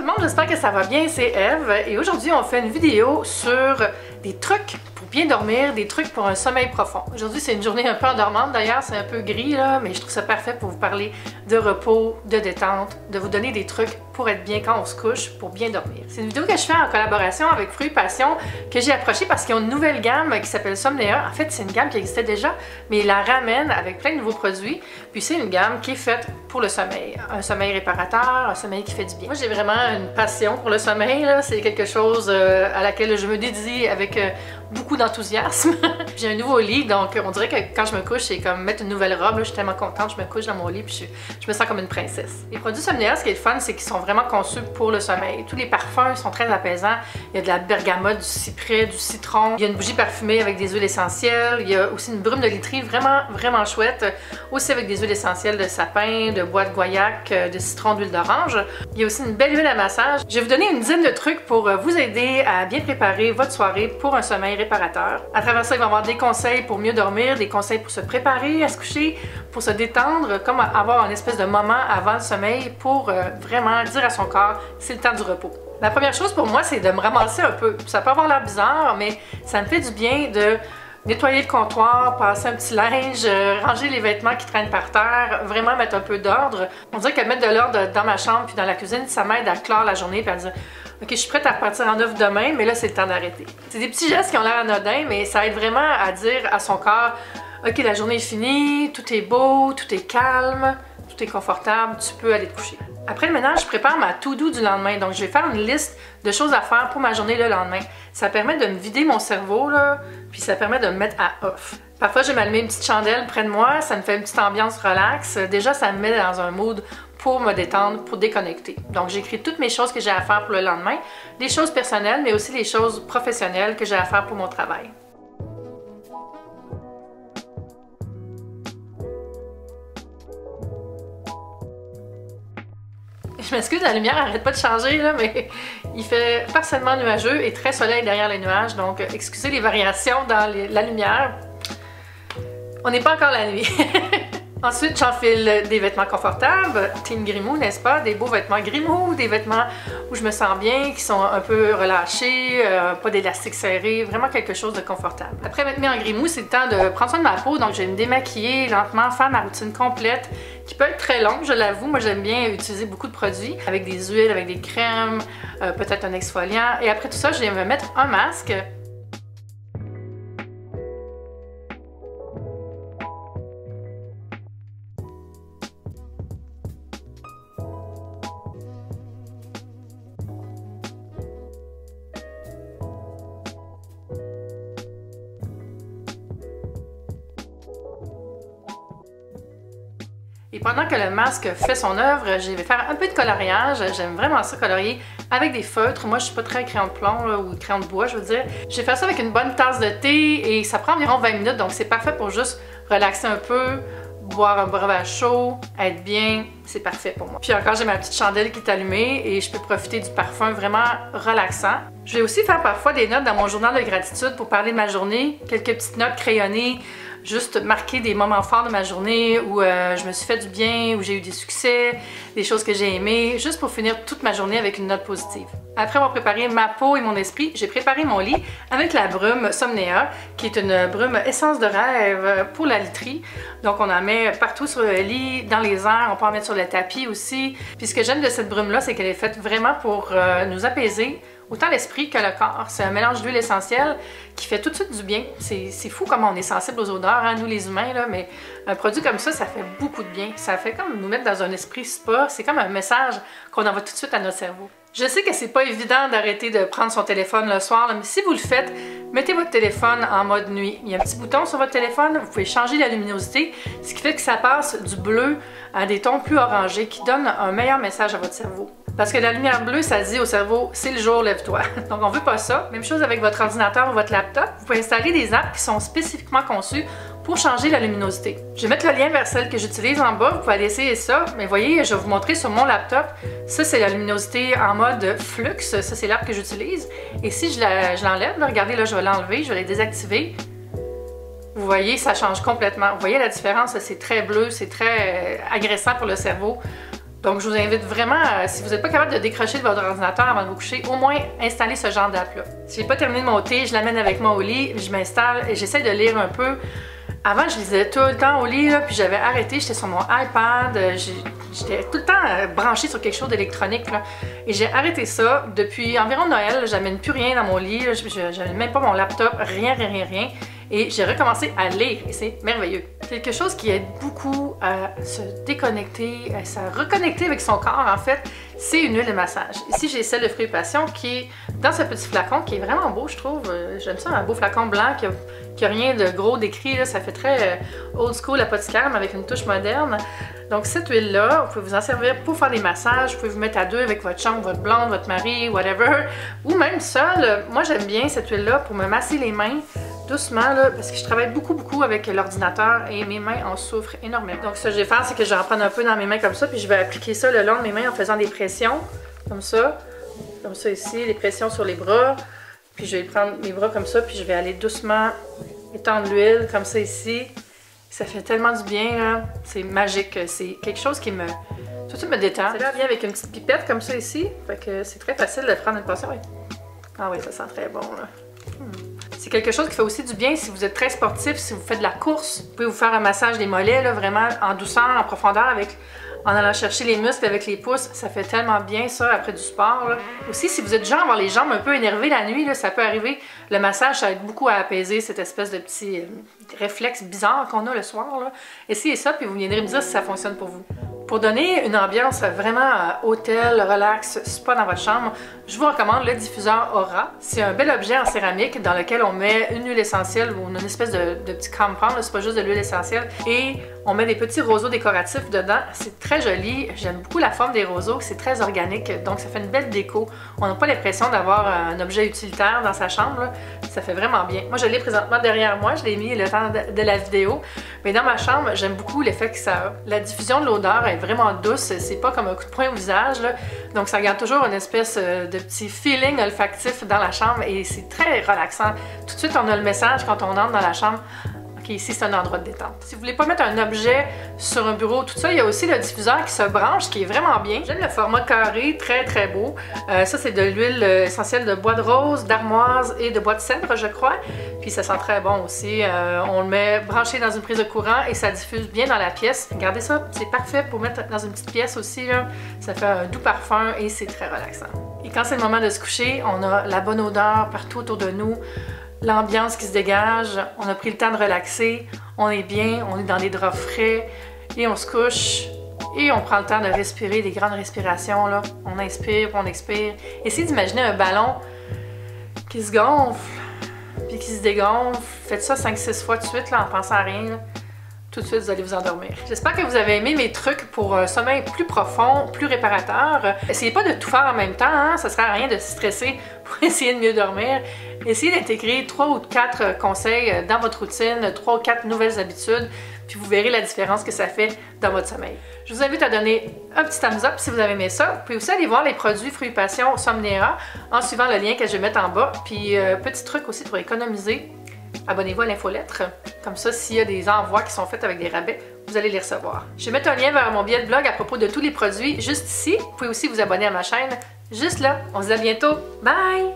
le monde, j'espère que ça va bien, c'est Eve et aujourd'hui on fait une vidéo sur des trucs pour bien dormir, des trucs pour un sommeil profond. Aujourd'hui c'est une journée un peu endormante d'ailleurs, c'est un peu gris là, mais je trouve ça parfait pour vous parler de repos, de détente, de vous donner des trucs pour être bien quand on se couche, pour bien dormir. C'est une vidéo que je fais en collaboration avec Fruits Passion que j'ai approché parce qu'ils ont une nouvelle gamme qui s'appelle Somnea. En fait c'est une gamme qui existait déjà, mais ils la ramènent avec plein de nouveaux produits, puis c'est une gamme qui est faite pour le sommeil. Un sommeil réparateur, un sommeil qui fait du bien. Moi j'ai vraiment une passion pour le sommeil, c'est quelque chose à laquelle je me dédie avec beaucoup d'enthousiasme. J'ai un nouveau lit, donc on dirait que quand je me couche, c'est comme mettre une nouvelle robe. Là, je suis tellement contente, je me couche dans mon lit puis je me sens comme une princesse. Les produits Somnea, ce qui est le fun, c'est qu'ils sont vraiment conçus pour le sommeil. Tous les parfums sont très apaisants. Il y a de la bergamote, du cyprès, du citron. Il y a une bougie parfumée avec des huiles essentielles. Il y a aussi une brume de literie vraiment chouette. Aussi avec des huiles essentielles de sapin, de bois de guaiac, de citron, d'huile d'orange. Il y a aussi une belle huile à massage. Je vais vous donner une dizaine de trucs pour vous aider à bien préparer votre soirée pour un sommeil réparateur. À travers ça, il va y avoir des conseils pour mieux dormir, des conseils pour se préparer à se coucher, pour se détendre, comme avoir un espèce de moment avant le sommeil pour vraiment dire à son corps c'est le temps du repos. La première chose pour moi, c'est de me ramasser un peu. Ça peut avoir l'air bizarre, mais ça me fait du bien de nettoyer le comptoir, passer un petit linge, ranger les vêtements qui traînent par terre, vraiment mettre un peu d'ordre. On dirait que mettre de l'ordre dans ma chambre puis dans la cuisine, ça m'aide à clore la journée et à dire ok, je suis prête à repartir en œuvre demain, mais là c'est le temps d'arrêter. C'est des petits gestes qui ont l'air anodins, mais ça aide vraiment à dire à son corps ok, la journée est finie, tout est beau, tout est calme, tout est confortable, tu peux aller te coucher. Après le ménage, je prépare ma to-do du lendemain, donc je vais faire une liste de choses à faire pour ma journée le lendemain. Ça permet de me vider mon cerveau, là, puis ça permet de me mettre à off. Parfois, je vais m'allumer une petite chandelle près de moi, ça me fait une petite ambiance relax. Déjà, ça me met dans un mood pour me détendre, pour déconnecter. Donc, j'écris toutes mes choses que j'ai à faire pour le lendemain, les choses personnelles, mais aussi les choses professionnelles que j'ai à faire pour mon travail. Je m'excuse, la lumière n'arrête pas de changer, là, mais il fait partiellement nuageux et très soleil derrière les nuages, donc excusez les variations dans la lumière. On n'est pas encore la nuit. Ensuite, j'enfile des vêtements confortables, Team Grimaud, n'est-ce pas? Des beaux vêtements Grimaud, des vêtements où je me sens bien, qui sont un peu relâchés, pas d'élastique serré, vraiment quelque chose de confortable. Après m'être mis en Grimaud, c'est le temps de prendre soin de ma peau, donc je vais me démaquiller lentement, faire ma routine complète, qui peut être très longue, je l'avoue. Moi, j'aime bien utiliser beaucoup de produits, avec des huiles, avec des crèmes, peut-être un exfoliant. Et après tout ça, je vais me mettre un masque. Et pendant que le masque fait son œuvre, je vais faire un peu de coloriage. J'aime vraiment ça, colorier avec des feutres. Moi, je suis pas très crayon de plomb là, ou crayon de bois, je veux dire. Je vais faire ça avec une bonne tasse de thé et ça prend environ 20 minutes, donc c'est parfait pour juste relaxer un peu, boire un breuvage chaud, être bien, c'est parfait pour moi. Puis encore, j'ai ma petite chandelle qui est allumée et je peux profiter du parfum vraiment relaxant. Je vais aussi faire parfois des notes dans mon journal de gratitude pour parler de ma journée, quelques petites notes crayonnées, juste marquer des moments forts de ma journée où je me suis fait du bien, où j'ai eu des succès, des choses que j'ai aimées, juste pour finir toute ma journée avec une note positive. Après avoir préparé ma peau et mon esprit, j'ai préparé mon lit avec la brume Somnea, qui est une brume essence de rêve pour la literie. Donc on en met partout sur le lit, dans les airs, on peut en mettre sur le tapis aussi. Puis ce que j'aime de cette brume-là, c'est qu'elle est faite vraiment pour nous apaiser, autant l'esprit que le corps. C'est un mélange d'huile essentielle qui fait tout de suite du bien. C'est fou comment on est sensible aux odeurs, hein, nous les humains, là, mais un produit comme ça fait beaucoup de bien. Ça fait comme nous mettre dans un esprit spa. C'est comme un message qu'on envoie tout de suite à notre cerveau. Je sais que c'est pas évident d'arrêter de prendre son téléphone le soir, là, mais si vous le faites, mettez votre téléphone en mode nuit. Il y a un petit bouton sur votre téléphone, vous pouvez changer la luminosité, ce qui fait que ça passe du bleu à des tons plus orangés qui donnent un meilleur message à votre cerveau. Parce que la lumière bleue, ça dit au cerveau, c'est le jour, lève-toi. Donc on veut pas ça. Même chose avec votre ordinateur ou votre laptop. Vous pouvez installer des apps qui sont spécifiquement conçues pour changer la luminosité. Je vais mettre le lien vers celle que j'utilise en bas, vous pouvez aller essayer ça. Mais voyez, je vais vous montrer sur mon laptop. Ça, c'est la luminosité en mode flux. Ça, c'est l'app que j'utilise. Et si je l'enlève, regardez, là, je vais l'enlever, je vais la désactiver. Vous voyez, ça change complètement. Vous voyez la différence, c'est très bleu, c'est très agressant pour le cerveau. Donc je vous invite vraiment, si vous n'êtes pas capable de décrocher de votre ordinateur avant de vous coucher, au moins installer ce genre d'app-là. Si j'ai pas terminé de monter, je l'amène avec moi au lit, je m'installe et j'essaie de lire un peu. Avant, je lisais tout le temps au lit, là, puis j'avais arrêté, j'étais sur mon iPad, j'étais tout le temps branchée sur quelque chose d'électronique. Et j'ai arrêté ça depuis environ Noël, j'amène plus rien dans mon lit, je n'amène même pas mon laptop, rien. Et j'ai recommencé à lire et c'est merveilleux. Quelque chose qui aide beaucoup à se déconnecter, à se reconnecter avec son corps en fait, c'est une huile de massage. Ici j'ai celle de Fruits Passion qui est dans ce petit flacon qui est vraiment beau je trouve. J'aime ça, un beau flacon blanc qui a rien de gros décrit, là. Ça fait très old school apothicaire mais avec une touche moderne. Donc cette huile-là, vous pouvez vous en servir pour faire des massages, vous pouvez vous mettre à deux avec votre chum, votre blonde, votre mari, whatever, ou même seul. Moi j'aime bien cette huile-là pour me masser les mains doucement là, parce que je travaille beaucoup avec l'ordinateur et mes mains en souffrent énormément. Donc ce que je vais faire, c'est que je vais en prendre un peu dans mes mains comme ça, puis je vais appliquer ça le long de mes mains en faisant des pressions, comme ça ici, des pressions sur les bras, puis je vais prendre mes bras comme ça, puis je vais aller doucement étendre l'huile comme ça ici. Ça fait tellement du bien là, c'est magique, c'est quelque chose qui me tout de suite me détend. C'est là vient avec une petite pipette comme ça ici, fait que c'est très facile de prendre une portion. Oui. Ah oui, ça sent très bon là. C'est quelque chose qui fait aussi du bien si vous êtes très sportif, si vous faites de la course. Vous pouvez vous faire un massage des mollets, là, vraiment en douceur, en profondeur, en allant chercher les muscles avec les pouces. Ça fait tellement bien ça après du sport. Là. Aussi, si vous êtes genre avoir les jambes un peu énervées la nuit, là, ça peut arriver. Le massage, ça aide beaucoup à apaiser cette espèce de petit réflexe bizarre qu'on a le soir. Là. Essayez ça, puis vous viendrez me dire si ça fonctionne pour vous. Pour donner une ambiance vraiment hôtel, relax, spa dans votre chambre, je vous recommande le diffuseur Aura. C'est un bel objet en céramique dans lequel on met une huile essentielle ou une espèce de petit compound, c'est pas juste de l'huile essentielle, et on met des petits roseaux décoratifs dedans. C'est très joli, j'aime beaucoup la forme des roseaux, c'est très organique, donc ça fait une belle déco. On n'a pas l'impression d'avoir un objet utilitaire dans sa chambre, là. Ça fait vraiment bien. Moi je l'ai présentement derrière moi, je l'ai mis le temps de la vidéo, mais dans ma chambre, j'aime beaucoup l'effet que ça a. La diffusion de l'odeur est vraiment douce, c'est pas comme un coup de poing au visage, là. Donc ça garde toujours une espèce de petit feeling olfactif dans la chambre et c'est très relaxant. Tout de suite on a le message quand on entre dans la chambre. Ok, ici c'est un endroit de détente. Si vous voulez pas mettre un objet sur un bureau, tout ça, il y a aussi le diffuseur qui se branche, qui est vraiment bien. J'aime le format carré, très beau. Ça c'est de l'huile essentielle de bois de rose, d'armoise et de bois de cèdre, je crois. Puis ça sent très bon aussi. On le met branché dans une prise de courant et ça diffuse bien dans la pièce. Regardez ça, c'est parfait pour mettre dans une petite pièce aussi, là. Ça fait un doux parfum et c'est très relaxant. Et quand c'est le moment de se coucher, on a la bonne odeur partout autour de nous. L'ambiance qui se dégage, on a pris le temps de relaxer, on est bien, on est dans des draps frais et on se couche et on prend le temps de respirer des grandes respirations là. On inspire, on expire. Essayez d'imaginer un ballon qui se gonfle puis qui se dégonfle. Faites ça 5-6 fois de suite là, en pensant à rien. Là. Tout de suite, vous allez vous endormir. J'espère que vous avez aimé mes trucs pour un sommeil plus profond, plus réparateur. Essayez pas de tout faire en même temps, hein? Ça sert à rien de se stresser pour essayer de mieux dormir. Essayez d'intégrer 3 ou 4 conseils dans votre routine, 3 ou 4 nouvelles habitudes, puis vous verrez la différence que ça fait dans votre sommeil. Je vous invite à donner un petit thumbs up si vous avez aimé ça. Vous pouvez aussi aller voir les produits Fruits Passion Somnera en suivant le lien que je vais mettre en bas. Puis petit truc aussi pour économiser. Abonnez-vous à l'infolettre, comme ça s'il y a des envois qui sont faits avec des rabais, vous allez les recevoir. Je vais mettre un lien vers mon billet de blog à propos de tous les produits juste ici. Vous pouvez aussi vous abonner à ma chaîne, juste là. On se dit à bientôt, bye!